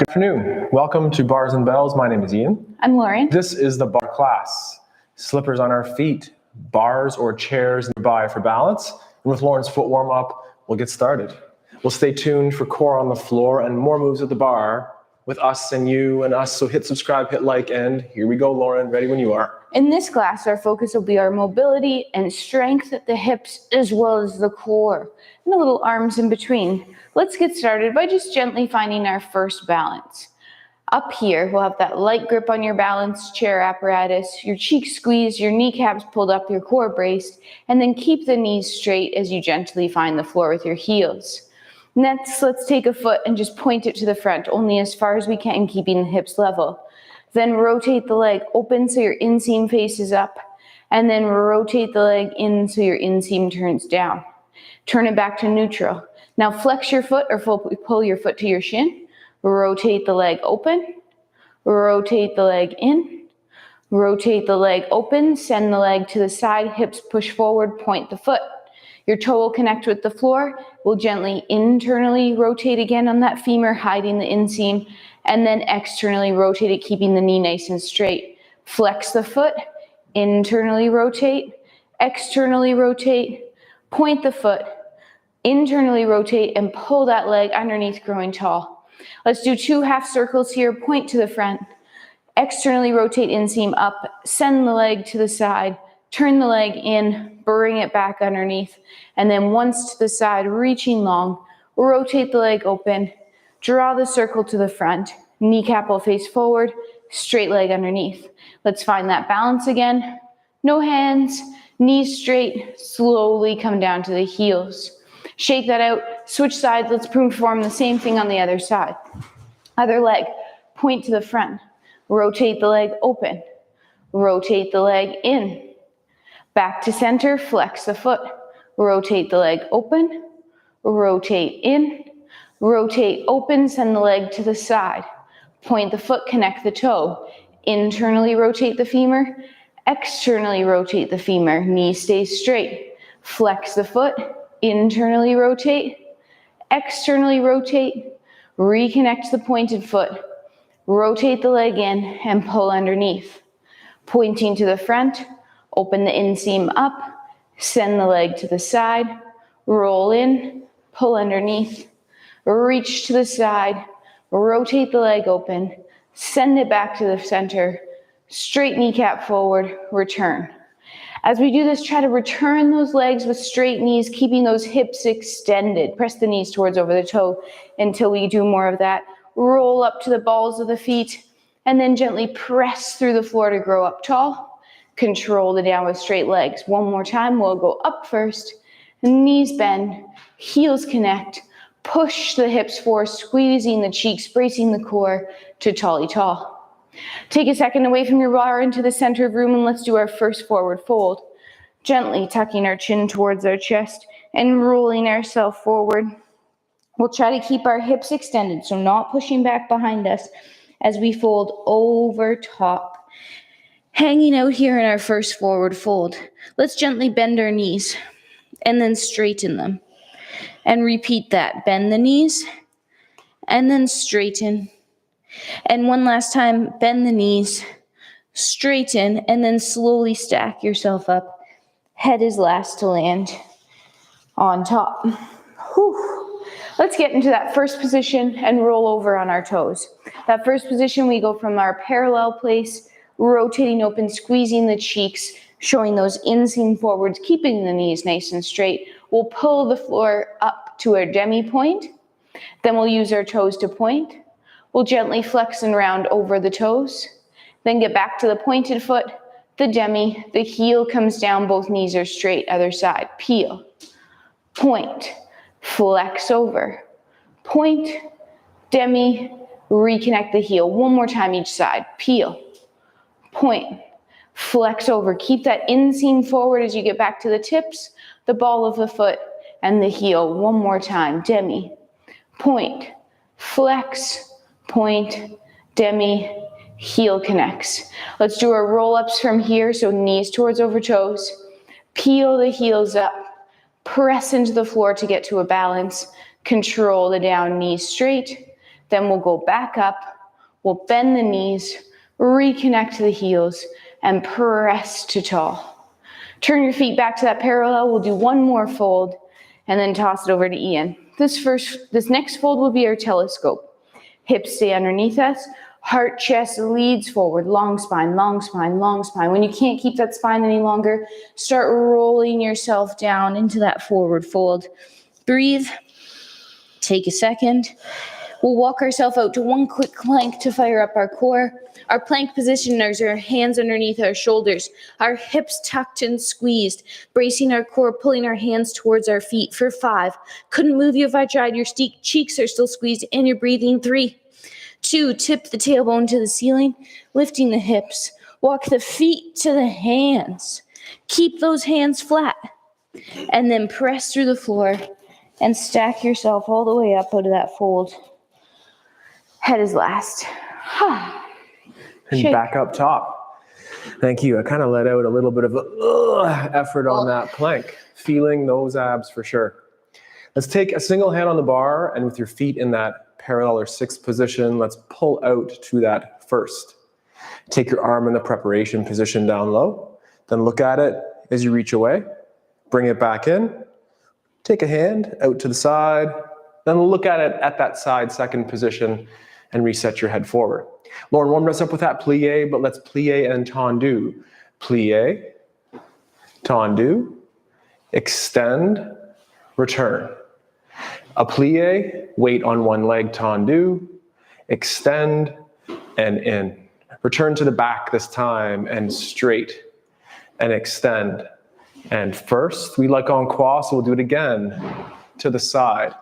Afternoon. Welcome to Bars and Bells. My name is Ian. I'm Lauren. This is the bar class. Slippers on our feet, bars or chairs nearby for balance. And with Lauren's foot warm up, we'll get started. We'll stay tuned for core on the floor and more moves at the bar with us and you and us. So hit subscribe, hit like, and here we go, Lauren. Ready when you are. In this class, our focus will be our mobility and strength at the hips as well as the core and the little arms in between. Let's get started by just gently finding our first balance. Up here, we'll have that light grip on your balance chair apparatus, your cheeks squeezed, your kneecaps pulled up, your core braced, and then keep the knees straight as you gently find the floor with your heels. Next, let's take a foot and just point it to the front, only as far as we can, keeping the hips level. Then rotate the leg open so your inseam faces up, and then rotate the leg in so your inseam turns down. Turn it back to neutral. Now flex your foot or pull your foot to your shin. Rotate the leg open, rotate the leg in, rotate the leg open, send the leg to the side, hips push forward, point the foot. Your toe will connect with the floor. We'll gently internally rotate again on that femur, hiding the inseam, and then externally rotate it, keeping the knee nice and straight. Flex the foot, internally rotate, externally rotate, point the foot, internally rotate, and pull that leg underneath, growing tall. Let's do 2 half circles here. Point to the front, externally rotate inseam up, send the leg to the side, turn the leg in, bring it back underneath, and then once to the side, reaching long, rotate the leg open, draw the circle to the front, kneecap will face forward, straight leg underneath. Let's find that balance again. No hands, knees straight, slowly come down to the heels. Shake that out, switch sides, let's perform the same thing on the other side. Other leg, point to the front, rotate the leg open, rotate the leg in, back to center, flex the foot, rotate the leg open, rotate in, rotate open, send the leg to the side, point the foot, connect the toe, internally rotate the femur, externally rotate the femur, knee stays straight, flex the foot, internally rotate, externally rotate, reconnect the pointed foot, rotate the leg in and pull underneath. Pointing to the front, open the inseam up, send the leg to the side, roll in, pull underneath, reach to the side, rotate the leg open, send it back to the center, straight kneecap forward, return. As we do this, try to return those legs with straight knees, keeping those hips extended. Press the knees towards over the toe until we do more of that. Roll up to the balls of the feet, and then gently press through the floor to grow up tall. Control the downward straight legs. One more time, we'll go up first, knees bend, heels connect, push the hips forward, squeezing the cheeks, bracing the core to tally tall. Take a second away from your bar into the center of room and let's do our first forward fold. Gently tucking our chin towards our chest and rolling ourselves forward. We'll try to keep our hips extended, so not pushing back behind us as we fold over top. Hanging out here in our first forward fold, let's gently bend our knees and then straighten them. And repeat that. Bend the knees and then straighten. And one last time, bend the knees, straighten, and then slowly stack yourself up. Head is last to land on top. Whew. Let's get into that first position and roll over on our toes. That first position, we go from our parallel place, rotating open, squeezing the cheeks, showing those inseam forwards, keeping the knees nice and straight. We'll pull the floor up to our demi point. Then we'll use our toes to point. We'll gently flex and round over the toes. Then get back to the pointed foot, the demi, the heel comes down, both knees are straight, other side. Peel, point, flex over, point, demi, reconnect the heel. One more time each side. Peel, point, flex over. Keep that inseam forward as you get back to the tips, the ball of the foot, and the heel. One more time. Demi, point, flex, point, demi, heel connects. Let's do our roll-ups from here, so knees towards over toes. Peel the heels up. Press into the floor to get to a balance. Control the down, knees straight. Then we'll go back up. We'll bend the knees, reconnect to the heels, and press to tall. Turn your feet back to that parallel. We'll do one more fold and then toss it over to Ian. This next fold will be our telescope. Hips stay underneath us. Heart, chest leads forward. Long spine, long spine, long spine. When you can't keep that spine any longer, start rolling yourself down into that forward fold. Breathe. Take a second. We'll walk ourselves out to one quick plank to fire up our core. Our plank position is our hands underneath our shoulders, our hips tucked and squeezed, bracing our core, pulling our hands towards our feet for 5. Couldn't move you if I tried. Your cheeks are still squeezed and you're breathing. 3, 2, tip the tailbone to the ceiling, lifting the hips. Walk the feet to the hands. Keep those hands flat. And then press through the floor and stack yourself all the way up out of that fold. Head is last. And Shake. Back up top. Thank you. I kind of let out a little bit of effort on that plank. Feeling those abs for sure. Let's take a single hand on the bar, and with your feet in that parallel or 6th position, let's pull out to that first. Take your arm in the preparation position down low. Then look at it as you reach away. Bring it back in. Take a hand out to the side. Then look at it at that side 2nd position and reset your head forward. Lauren warmed us up with that plie, but let's plie and tendu. Plie, tendu, extend, return. A plie, weight on one leg, tendu, extend, and in. Return to the back this time, and straight, and extend. And first, we like en croix, so we'll do it again. To the side,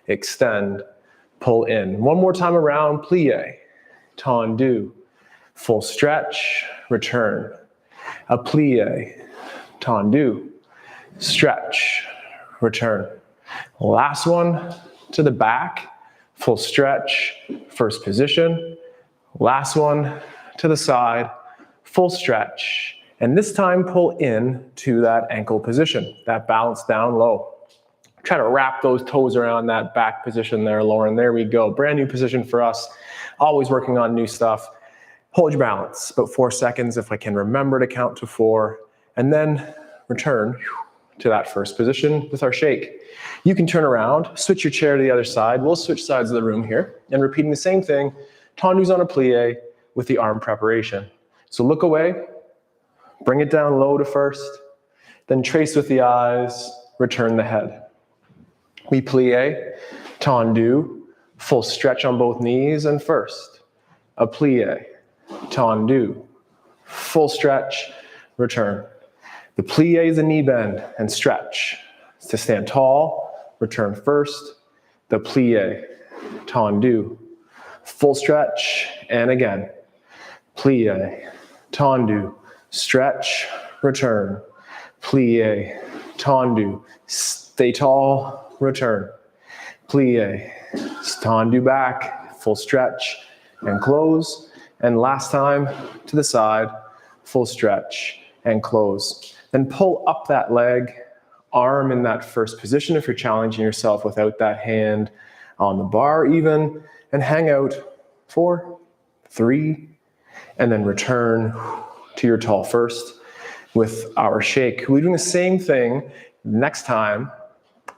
extend, pull in. One more time around, plie, tendu, full stretch, return. A plie, tendu, stretch, return. Last one to the back, full stretch, first position. Last one to the side, full stretch. And this time pull in to that ankle position, that balance down low. Try to wrap those toes around that back position there, Lauren. There we go. Brand new position for us. Always working on new stuff. Hold your balance, about 4 seconds if I can remember to count to 4. And then return to that first position with our shake. You can turn around, switch your chair to the other side. We'll switch sides of the room here. And repeating the same thing, tendus on a plie with the arm preparation. So look away, bring it down low to first, then trace with the eyes, return the head. We plie, tendu, full stretch on both knees, and first. A plie, tendu, full stretch, return. The plie is a knee bend and stretch. To stand tall, return first. The plie, tendu, full stretch, and again. Plie, tendu, stretch, return. Plie, tendu, stay tall, return. Plie, tendu back, full stretch, and close. And last time to the side, full stretch, and close. Then pull up that leg, arm in that first position if you're challenging yourself without that hand on the bar even, and hang out 4, 3, and then return to your tall first with our shake. We're doing the same thing next time,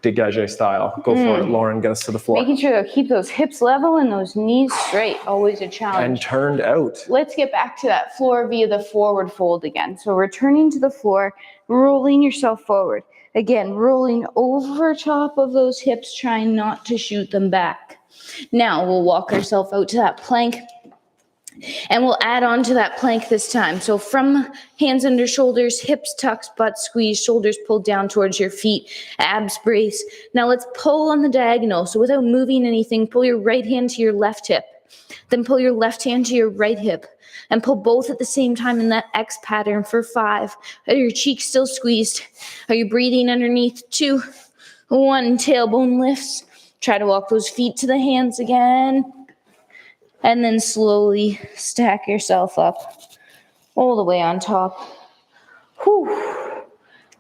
dégagé style. Go for it, Lauren, get us to the floor. Making sure to keep those hips level and those knees straight, always a challenge. And turned out. Let's get back to that floor via the forward fold again. So returning to the floor, rolling yourself forward. Again, rolling over top of those hips, trying not to shoot them back. Now we'll walk ourselves out to that plank. And we'll add on to that plank this time. So from hands under shoulders, hips tucked, butt squeezed, shoulders pulled down towards your feet, abs brace. Now let's pull on the diagonal. So without moving anything, pull your right hand to your left hip. Then pull your left hand to your right hip. And pull both at the same time in that X pattern for 5. Are your cheeks still squeezed? Are you breathing underneath? 2, 1, tailbone lifts. Try to walk those feet to the hands again. And then slowly stack yourself up all the way on top. Whew.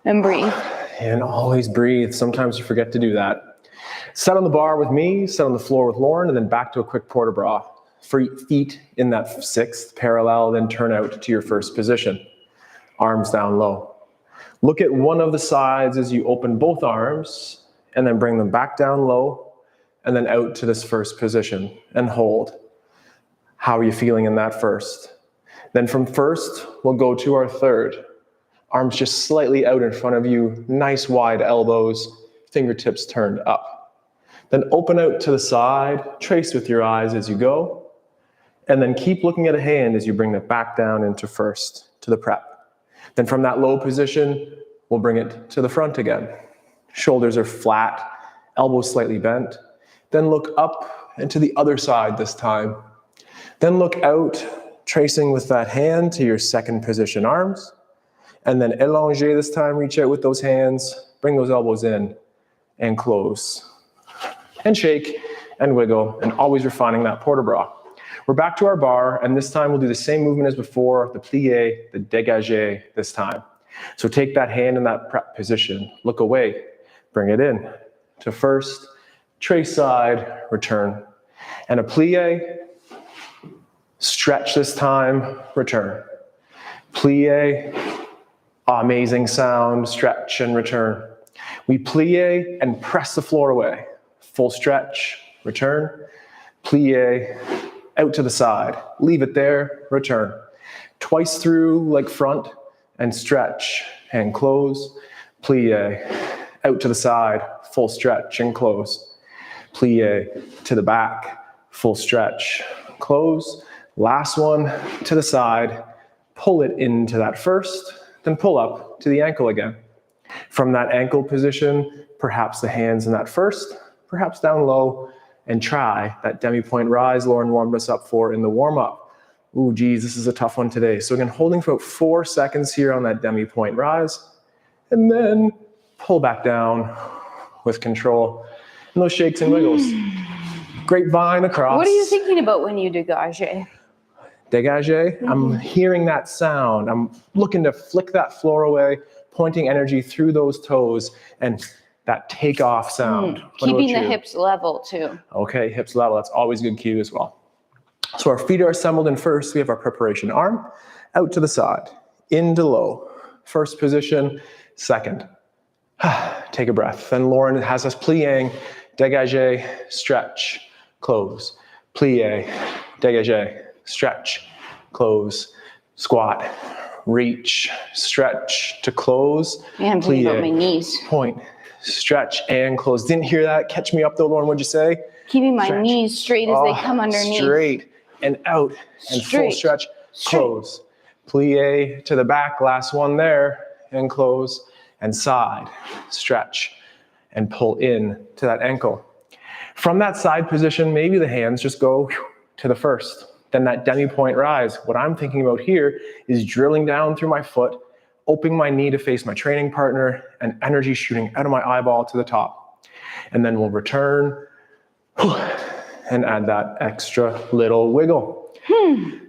And breathe. And always breathe. Sometimes you forget to do that. Set on the bar with me, set on the floor with Lauren, and then back to a quick port de bras. Feet in that sixth parallel, then turn out to your first position. Arms down low. Look at one of the sides as you open both arms, and then bring them back down low, and then out to this first position, and hold. How are you feeling in that first? Then from first, we'll go to our third. Arms just slightly out in front of you, nice wide elbows, fingertips turned up. Then open out to the side, trace with your eyes as you go, and then keep looking at a hand as you bring it back down into first, to the prep. Then from that low position, we'll bring it to the front again. Shoulders are flat, elbows slightly bent. Then look up and to the other side this time. Then look out, tracing with that hand to your second position arms. And then allongé this time, reach out with those hands, bring those elbows in and close. And shake and wiggle, and always refining that port de bras. We're back to our bar, and this time we'll do the same movement as before, the plie, the dégagé this time. So take that hand in that prep position, look away, bring it in to first, trace side, return. And a plie, stretch this time, return. Plie, amazing sound, stretch and return. We plie and press the floor away. Full stretch, return. Plie, out to the side. Leave it there, return. Twice through like front and stretch and close. Plie, out to the side, full stretch and close. Plie to the back, full stretch, close. Last one to the side, pull it into that first, then pull up to the ankle again. From that ankle position, perhaps the hands in that first, perhaps down low, and try that demi-point rise Lauren warmed us up for in the warm-up. Ooh, geez, this is a tough one today. So again, holding for about 4 seconds here on that demi-point rise, and then pull back down with control. And those shakes and wiggles. Grapevine across. What are you thinking about when you dégage? Dégagé, I'm hearing that sound. I'm looking to flick that floor away, pointing energy through those toes, and that takeoff sound. Keeping the hips level too. Okay, hips level, that's always a good cue as well. So our feet are assembled in first, we have our preparation arm, out to the side, into low. First position, second. Take a breath. Then Lauren has us plieing, dégagé, stretch, close. Plie, dégagé, stretch, close, squat, reach, stretch to close. Man, I'm thinking about my knees. Point, stretch and close. Didn't hear that. Catch me up though, Lauren, what'd you say? Keeping my knees straight as they come underneath. Straight and out and full stretch, close. Plie to the back, last one there, and close, and side, stretch, and pull in to that ankle. From that side position, maybe the hands just go to the first. Then that demi-point rise. What I'm thinking about here is drilling down through my foot, opening my knee to face my training partner, and energy shooting out of my eyeball to the top. And then we'll return and add that extra little wiggle.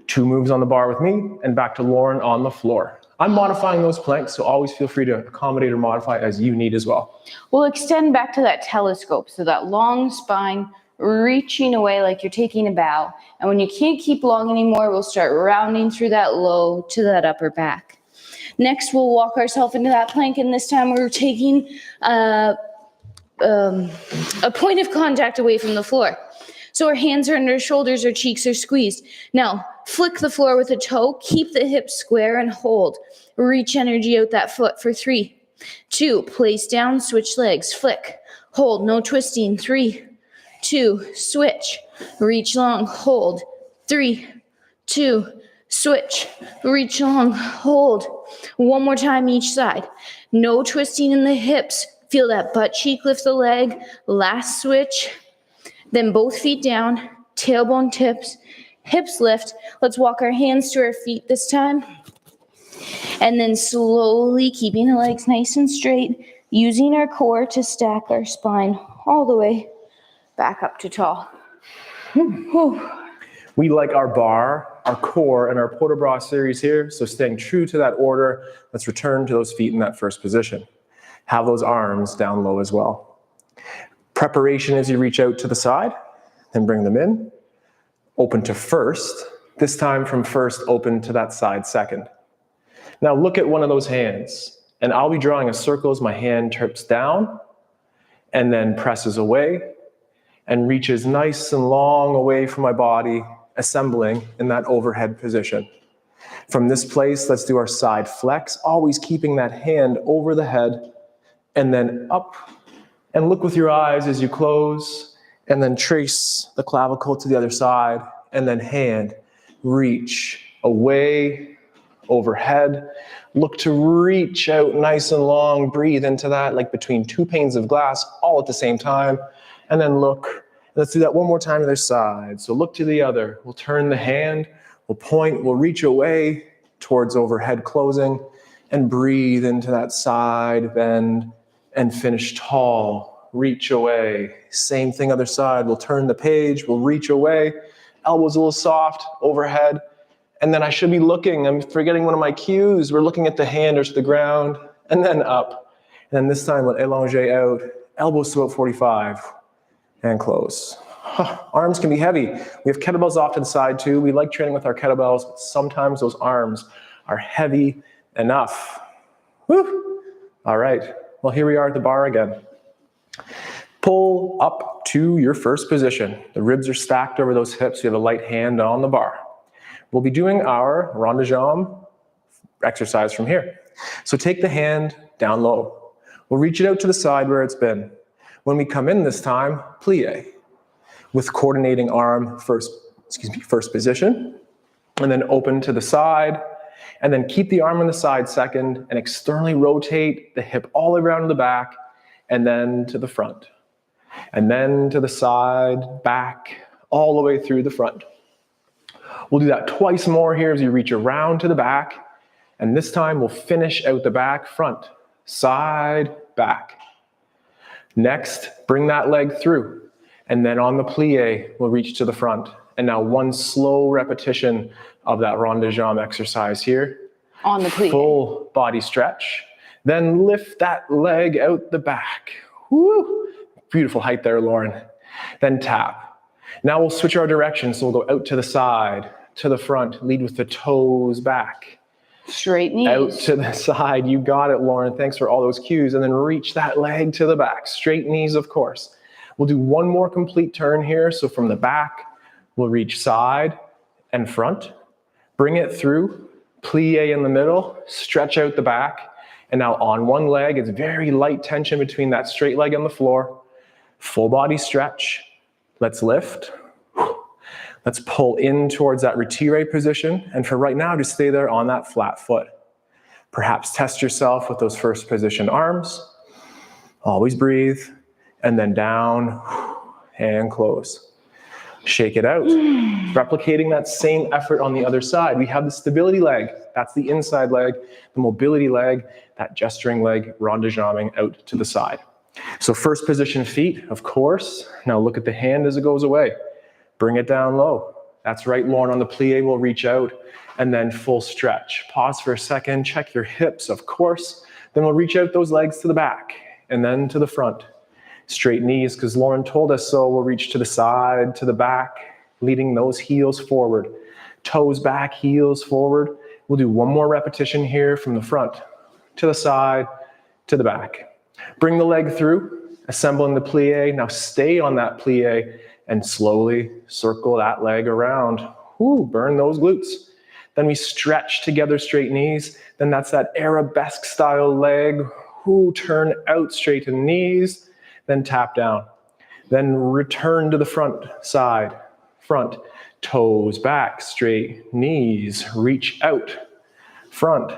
2 moves on the bar with me, and back to Lauren on the floor. I'm modifying those planks, so always feel free to accommodate or modify as you need as well. We'll extend back to that telescope, so that long spine reaching away like you're taking a bow. And when you can't keep long anymore, we'll start rounding through that low to that upper back. Next, we'll walk ourselves into that plank, and this time we're taking a point of contact away from the floor. So our hands are under our shoulders, our cheeks are squeezed. Now, flick the floor with a toe, keep the hips square and hold. Reach energy out that foot for 3, 2, place down, switch legs, flick, hold, no twisting, 3, 2, switch, reach long, hold, 3, 2, switch, reach long, hold. One more time each side. No twisting in the hips. Feel that butt cheek lift the leg. Last switch. Then both feet down, tailbone tips, hips lift. Let's walk our hands to our feet this time. And then slowly keeping the legs nice and straight, using our core to stack our spine all the way back up to tall. We like our bar, our core, and our port de bras series here, so staying true to that order, let's return to those feet in that first position. Have those arms down low as well. Preparation as you reach out to the side, then bring them in. Open to first. This time from first, open to that side second. Now look at one of those hands, and I'll be drawing a circle as my hand trips down and then presses away and reaches nice and long away from my body, assembling in that overhead position. From this place, let's do our side flex, always keeping that hand over the head, and then up, and look with your eyes as you close, and then trace the clavicle to the other side, and then hand, reach away, overhead. Look to reach out nice and long, breathe into that, like between two panes of glass, all at the same time, and then look. Let's do that one more time to the other side. So look to the other. We'll turn the hand, we'll point, we'll reach away towards overhead closing, and breathe into that side bend, and finish tall, reach away. Same thing other side, we'll turn the page, we'll reach away, elbows a little soft, overhead, and then I should be looking, I'm forgetting one of my cues, we're looking at the hand or to the ground, and then up. And then this time, let élanger out, elbows to about 45, and close. Arms can be heavy. We have kettlebells off to the side too. We like training with our kettlebells, but sometimes those arms are heavy enough. Woo! All right, well, here we are at the bar again. Pull up to your first position. The ribs are stacked over those hips. You have a light hand on the bar. We'll be doing our rond de jambe exercise from here. So take the hand down low. We'll reach it out to the side where it's been. When we come in this time, plie. With coordinating arm, first position, and then open to the side, and then keep the arm on the side second, and externally rotate the hip all around the back, and then to the front. And then to the side, back, all the way through the front. We'll do that twice more here as you reach around to the back, and this time we'll finish out the back, front, side, back. Next, bring that leg through. And then on the plie, we'll reach to the front. And now one slow repetition of that rond de jambe exercise here. On the plie. Full body stretch. Then lift that leg out the back. Woo! Beautiful height there, Lauren. Then tap. Now we'll switch our direction. So we'll go out to the side, to the front, lead with the toes back. Straight knees. Out to the side. You got it, Lauren. Thanks for all those cues. And then reach that leg to the back. Straight knees, of course. We'll do one more complete turn here. So from the back, we'll reach side and front. Bring it through. Plie in the middle. Stretch out the back. And now on one leg, it's very light tension between that straight leg and the floor. Full body stretch. Let's lift. Let's pull in towards that retire position. And for right now, just stay there on that flat foot. Perhaps test yourself with those first position arms. Always breathe. And then down and close. Shake it out. Replicating that same effort on the other side. We have the stability leg. That's the inside leg. The mobility leg, that gesturing leg, rond de jambe out to the side. So first position feet, of course. Now look at the hand as it goes away. Bring it down low. That's right, Lauren. On the plie, we'll reach out and then full stretch. Pause for a second. Check your hips, of course. Then we'll reach out those legs to the back and then to the front. Straight knees, because Lauren told us so. We'll reach to the side, to the back, leading those heels forward. Toes back, heels forward. We'll do one more repetition here from the front, to the side, to the back. Bring the leg through, assemble in the plie. Now stay on that plie and slowly circle that leg around. Woo, burn those glutes. Then we stretch together, straight knees. Then that's that arabesque style leg. Woo, turn out, straighten knees. Then tap down. Then return to the front side, front, toes back, straight knees, reach out, front,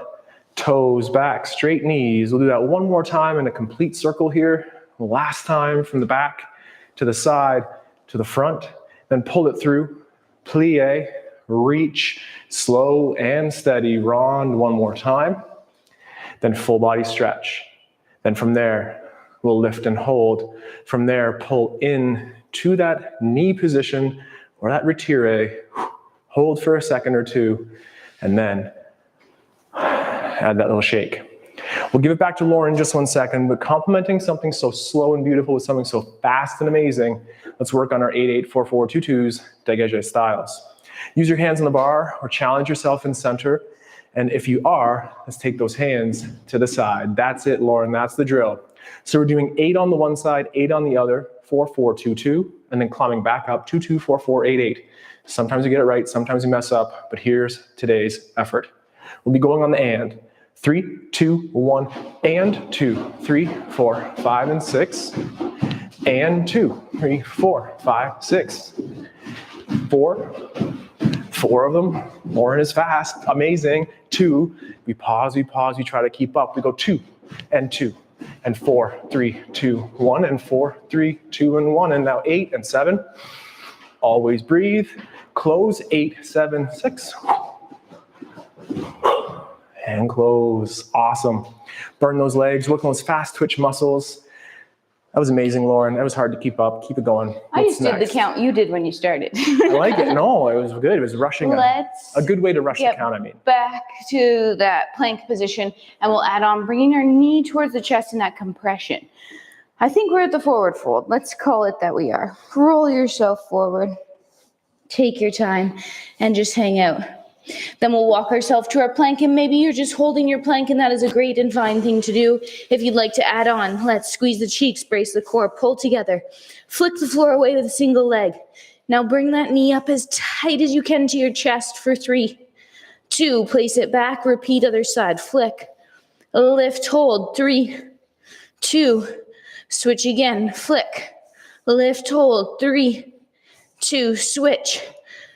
toes back, straight knees. We'll do that one more time in a complete circle here. Last time from the back to the side, to the front, then pull it through, plie, reach, slow and steady, rond one more time, then full body stretch. Then from there, we'll lift and hold. From there, pull in to that knee position or that retire. Hold for a second or two, and then add that little shake. We'll give it back to Lauren in just 1 second, but complementing something so slow and beautiful with something so fast and amazing, let's work on our 8-8-4-4-2-2s dégagé styles. Use your hands on the bar or challenge yourself in center. And if you are, let's take those hands to the side. That's it, Lauren, that's the drill. So we're doing 8 on the one side, 8 on the other, 4-4-2-2, and then climbing back up, 2-2-4-4-8-8. Sometimes you get it right, sometimes you mess up, but here's today's effort. We'll be going on the and. 3, 2, 1, and 2, 3, 4, 5, and 6, and 2, 3, 4, 5, 6, 4 of them. Lauren is fast, amazing. 2, we pause, we try to keep up. We go 2, and 4, 3, 2, 1, and 4, 3, 2, and 1, and now 8 and 7. Always breathe. Close, 8, 7, 6. And close. Awesome. Burn those legs, work on those fast twitch muscles. That was amazing, Lauren. That was hard to keep up. Keep it going. I just did the count you did when you started. I like it. No, it was good. It was rushing. A good way to rush the count, I mean. Back to that plank position, and we'll add on bringing our knee towards the chest in that compression. I think we're at the forward fold. Let's call it that we are. Roll yourself forward. Take your time and just hang out. Then we'll walk ourselves to our plank, and maybe you're just holding your plank, and that is a great and fine thing to do. If you'd like to add on, let's squeeze the cheeks, brace the core, pull together. Flick the floor away with a single leg. Now bring that knee up as tight as you can to your chest for 3, 2, place it back, repeat other side, flick, lift, hold, 3, 2, switch again, flick, lift, hold, 3, 2, switch,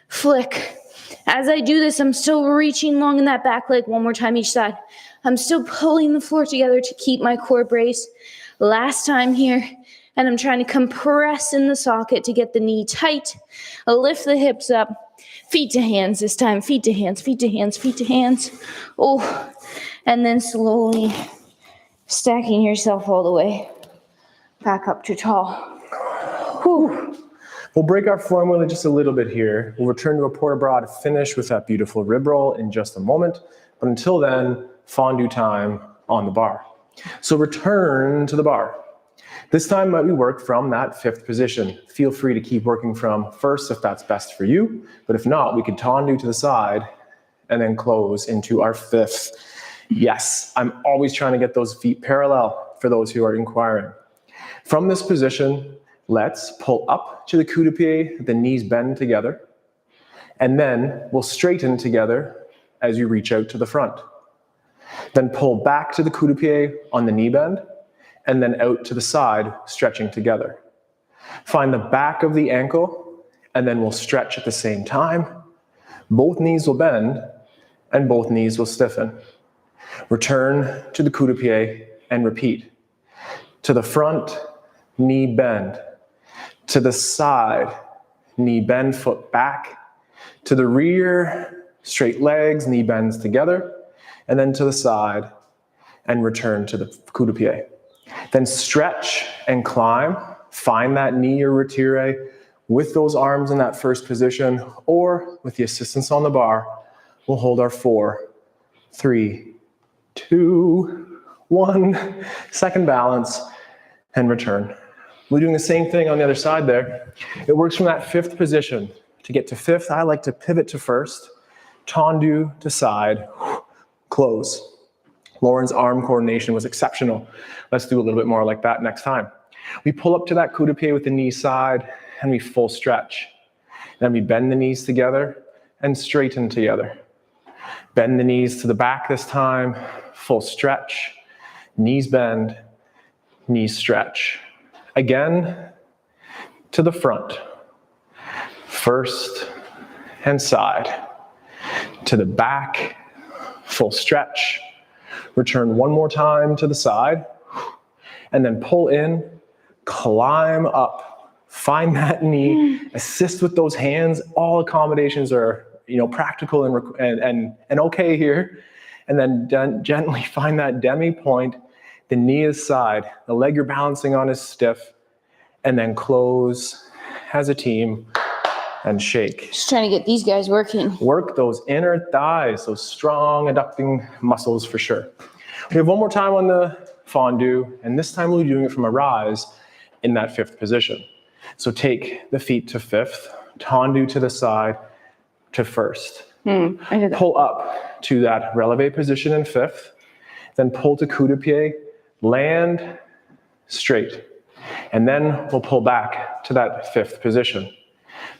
flick. As I do this, I'm still reaching long in that back leg. One more time each side. I'm still pulling the floor together to keep my core braced. Last time here. And I'm trying to compress in the socket to get the knee tight. I'll lift the hips up. Feet to hands this time. Feet to hands, feet to hands, feet to hands. Oh, and then slowly stacking yourself all the way back up to tall. Whew. We'll break our formula just a little bit here. We'll return to a port bras to finish with that beautiful rib roll in just a moment. But until then, fondue time on the bar. So return to the bar. This time we work from that 5th position. Feel free to keep working from first if that's best for you. But if not, we can tendu to the side and then close into our 5th. Yes, I'm always trying to get those feet parallel for those who are inquiring. From this position, let's pull up to the coup de pied, the knees bend together, and then we'll straighten together as you reach out to the front. Then pull back to the coup de pied on the knee bend, and then out to the side, stretching together. Find the back of the ankle, and then we'll stretch at the same time. Both knees will bend, and both knees will stiffen. Return to the coup de pied, and repeat. To the front, knee bend. To the side, knee bend, foot back. To the rear, straight legs, knee bends together. And then to the side, and return to the coup de pied. Then stretch and climb. Find that knee or retiré with those arms in that first position, or with the assistance on the bar, we'll hold our 4, 3, 2, 1. Second balance, and return. We're doing the same thing on the other side there. It works from that 5th position. To get to 5th, I like to pivot to first, tendu to side, close. Lauren's arm coordination was exceptional. Let's do a little bit more like that next time. We pull up to that coup de pied with the knee side, and we full stretch. Then we bend the knees together and straighten together. Bend the knees to the back this time, full stretch, knees bend, knees stretch. Again, to the front, first and side, to the back, full stretch, return one more time to the side, and then pull in, climb up, find that knee, assist with those hands. All accommodations are, practical and okay here. And then gently find that demi point. The knee is side, the leg you're balancing on is stiff, and then close as a team and shake. Just trying to get these guys working. Work those inner thighs, those strong adducting muscles for sure. We have one more time on the fondue, and this time we'll be doing it from a rise in that fifth position. So take the feet to fifth, tendu to the side to first. I did that. Pull up to that releve position in fifth, then pull to coup de pied, land straight, and then we'll pull back to that fifth position.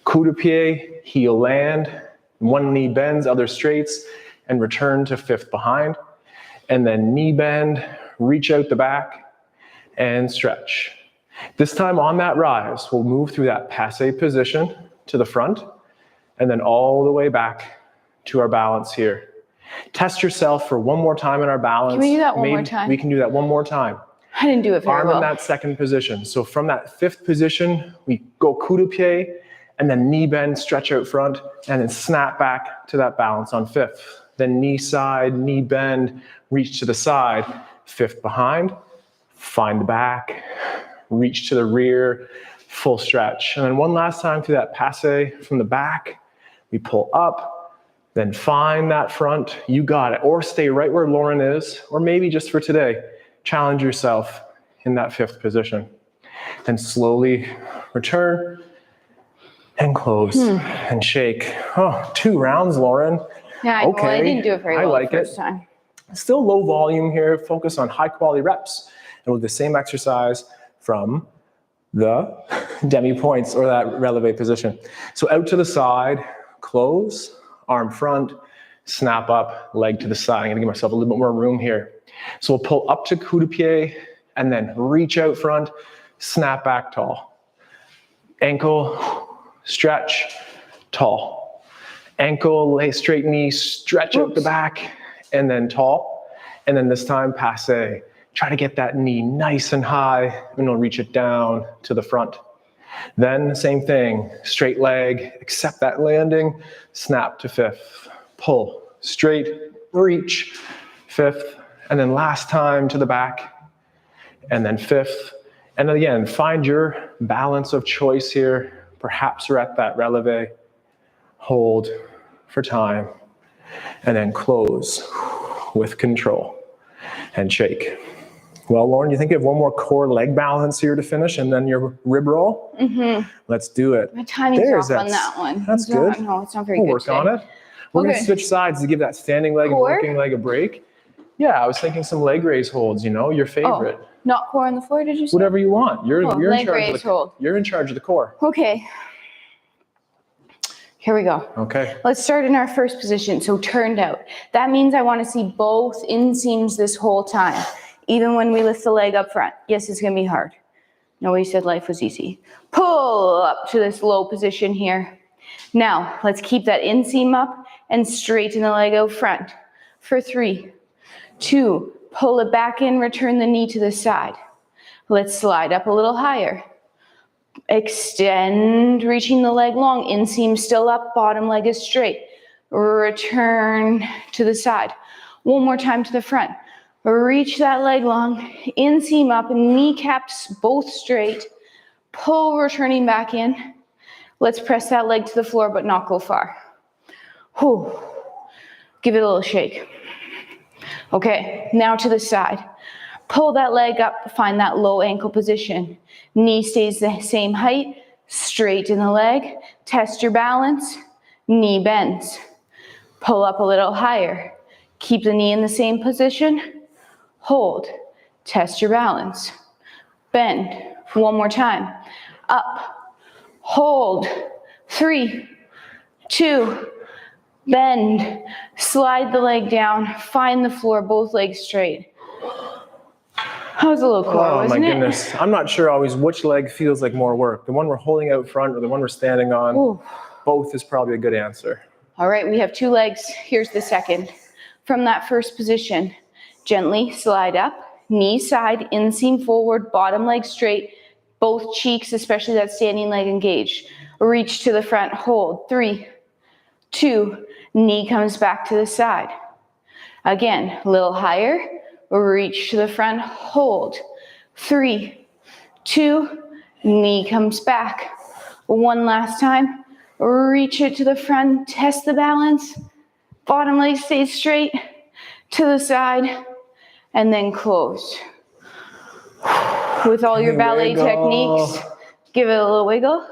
Coup de pied, heel land, one knee bends, other straights, and return to fifth behind. And then knee bend, reach out the back, and stretch. This time on that rise, we'll move through that passe position to the front, and then all the way back to our balance here. Test yourself for one more time in our balance. Can we do that one more time? We can do that one more time. I didn't do it very well. Arm in that second position. So from that fifth position, we go coup de pied, and then knee bend, stretch out front, and then snap back to that balance on fifth. Then knee side, knee bend, reach to the side, fifth behind, find the back, reach to the rear, full stretch. And then one last time through that passe from the back, we pull up, then find that front, you got it. Or stay right where Lauren is, or maybe just for today, challenge yourself in that fifth position. Then slowly return and close and shake. Oh, 2 rounds, Lauren. Yeah, Okay, well, I didn't do it very well like the first time. Still low volume here. Focus on high quality reps. And with the same exercise from the demi points or that releve position. So out to the side, close, arm front, snap up, leg to the side. I'm gonna give myself a little bit more room here. So we'll pull up to coup de pied and then reach out front, snap back tall. Ankle, stretch, tall. Ankle, lay straight knee, stretch out the back, and then tall. And then this time, passe. Try to get that knee nice and high, and we'll reach it down to the front. Then same thing, straight leg, accept that landing, snap to fifth. Pull, straight, reach, fifth, and then last time to the back, and then fifth. And then again, find your balance of choice here. Perhaps you're at that releve, hold for time, and then close with control and shake. Well, Lauren, you think you have one more core leg balance here to finish and then your rib roll? Let's do it. My timing's off on that one. That's good. No, it's not very We'll good work today. on it. We're going to Okay. switch sides to give that standing leg Core? and working leg a break. Yeah, I was thinking some leg raise holds, your favorite. Oh, not core on the floor, did you say? Whatever you want. You're in leg charge raise of the hold. You're in charge of the core. Okay. Here we go. Okay. Let's start in our first position, so turned out. That means I want to see both inseams this whole time, even when we lift the leg up front. Yes, it's going to be hard. Nobody said life was easy. Pull up to this low position here. Now, let's keep that inseam up and straighten the leg out front. For 3, 2, pull it back in, return the knee to the side. Let's slide up a little higher. Extend, reaching the leg long, inseam still up, bottom leg is straight. Return to the side. One more time to the front. Reach that leg long, inseam up, kneecaps both straight. Pull, returning back in. Let's press that leg to the floor, but not go far. Whew. Give it a little shake. Okay, now to the side. Pull that leg up, find that low ankle position. Knee stays the same height, straighten the leg, test your balance, knee bends. Pull up a little higher. Keep the knee in the same position, hold, test your balance. Bend, one more time. Up, hold, 3, 2, bend, slide the leg down, find the floor, both legs straight. That was a little core, wasn't it? Oh my goodness. I'm not sure always which leg feels like more work. The one we're holding out front or the one we're standing on. Ooh. Both is probably a good answer. All right, we have 2 legs. Here's the second. From that first position, gently slide up, knee side, inseam forward, bottom leg straight, both cheeks, especially that standing leg engaged. Reach to the front, hold. 3, 2, knee comes back to the side. Again, a little higher. Reach to the front, hold. 3, 2, knee comes back. One last time, reach it to the front, test the balance. Bottom leg stays straight to the side. and then close. With all your ballet techniques, give it a little wiggle.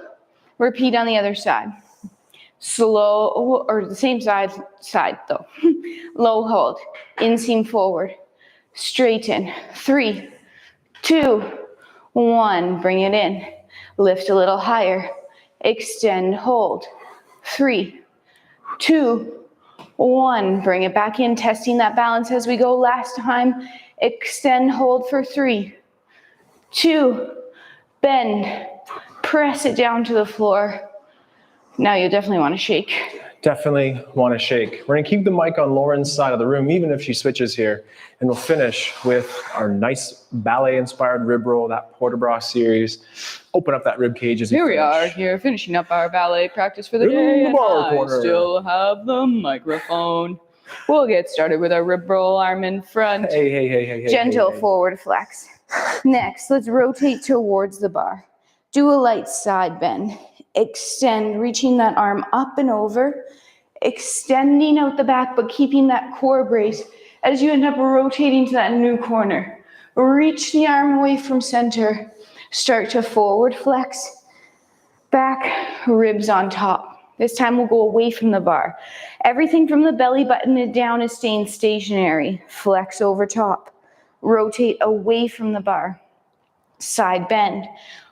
Repeat on the other side. Slow, or the same side though. Low hold, inseam forward. Straighten, 3, 2, 1, bring it in. Lift a little higher, extend, hold. 3, 2, 1, bring it back in, testing that balance as we go. Last time, extend, hold for 3, 2, bend, press it down to the floor. Now you'll definitely want to shake. Definitely want to shake. We're going to keep the mic on Lauren's side of the room, even if she switches here. And we'll finish with our nice ballet-inspired rib roll, that port de bras series. Open up that rib cage as you Here we are, finish. finishing up our ballet practice for the In day. the And bar I corner. still have the microphone. We'll get started with our rib roll, arm in front. Hey. Gentle hey. forward flex. Next, let's rotate towards the bar. Do a light side bend. Extend, reaching that arm up and over. Extending out the back, but keeping that core brace as you end up rotating to that new corner. Reach the arm away from center. Start to forward flex. Back, ribs on top. This time we'll go away from the bar. Everything from the belly button down is staying stationary. Flex over top. Rotate away from the bar. Side bend.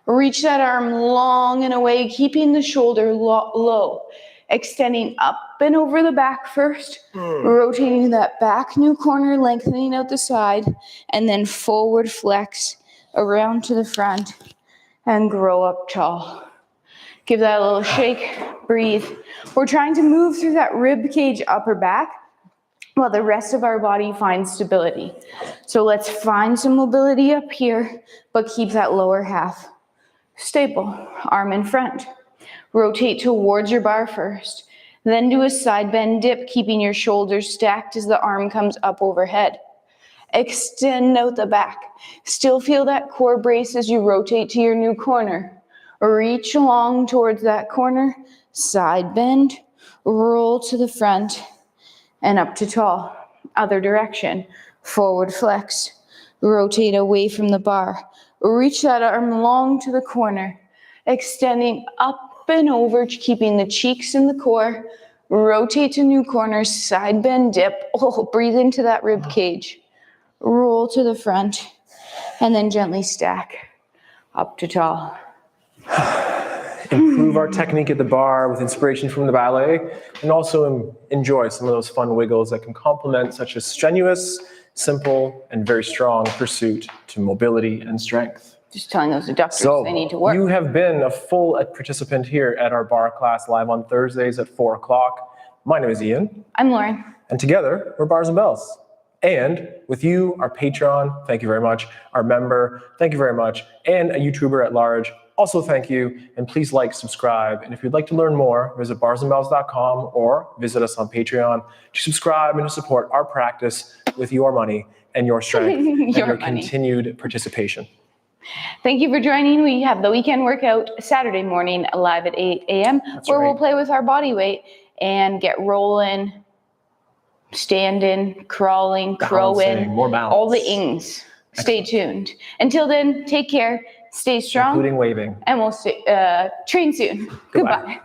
Reach that arm long and away, keeping the shoulder low. Extending up and over the back first. Rotating that back new corner, lengthening out the side. And then forward flex around to the front and grow up tall. Give that a little shake, breathe. We're trying to move through that rib cage upper back while the rest of our body finds stability. So let's find some mobility up here, but keep that lower half stable. Arm in front. Rotate towards your bar first. Then do a side bend dip, keeping your shoulders stacked as the arm comes up overhead. Extend out the back. Still feel that core brace as you rotate to your new corner. Reach along towards that corner. Side bend. Roll to the front and up to tall. Other direction. Forward flex. Rotate away from the bar. Reach that arm long to the corner. Extending up and over, keeping the cheeks in the core. Rotate to new corner. Side bend dip. Oh, breathe into that rib cage. Roll to the front. And then gently stack. Up to tall. Improve our technique at the bar with inspiration from the ballet, and also enjoy some of those fun wiggles that can complement such a strenuous, simple, and very strong pursuit to mobility and strength. Just telling those adductors they need to work. You have been a full participant here at our bar class live on Thursdays at 4 o'clock. My name is Ian. I'm Lauren. And together, we're Bars and Bells. And with you, our patron, thank you very much. Our member, thank you very much. And a YouTuber at large, also thank you. And please like, subscribe. And if you'd like to learn more, visit barsandbells.com or visit us on Patreon to subscribe and to support our practice with your money and your strength and your continued participation. Thank you for joining. We have the weekend workout Saturday morning live at 8 a.m. where we'll play with our body weight and get rolling, standing, crawling, crowing, more balance. All the ings. Stay tuned. Until then, take care, stay strong. Including waving. And we'll train soon. Goodbye.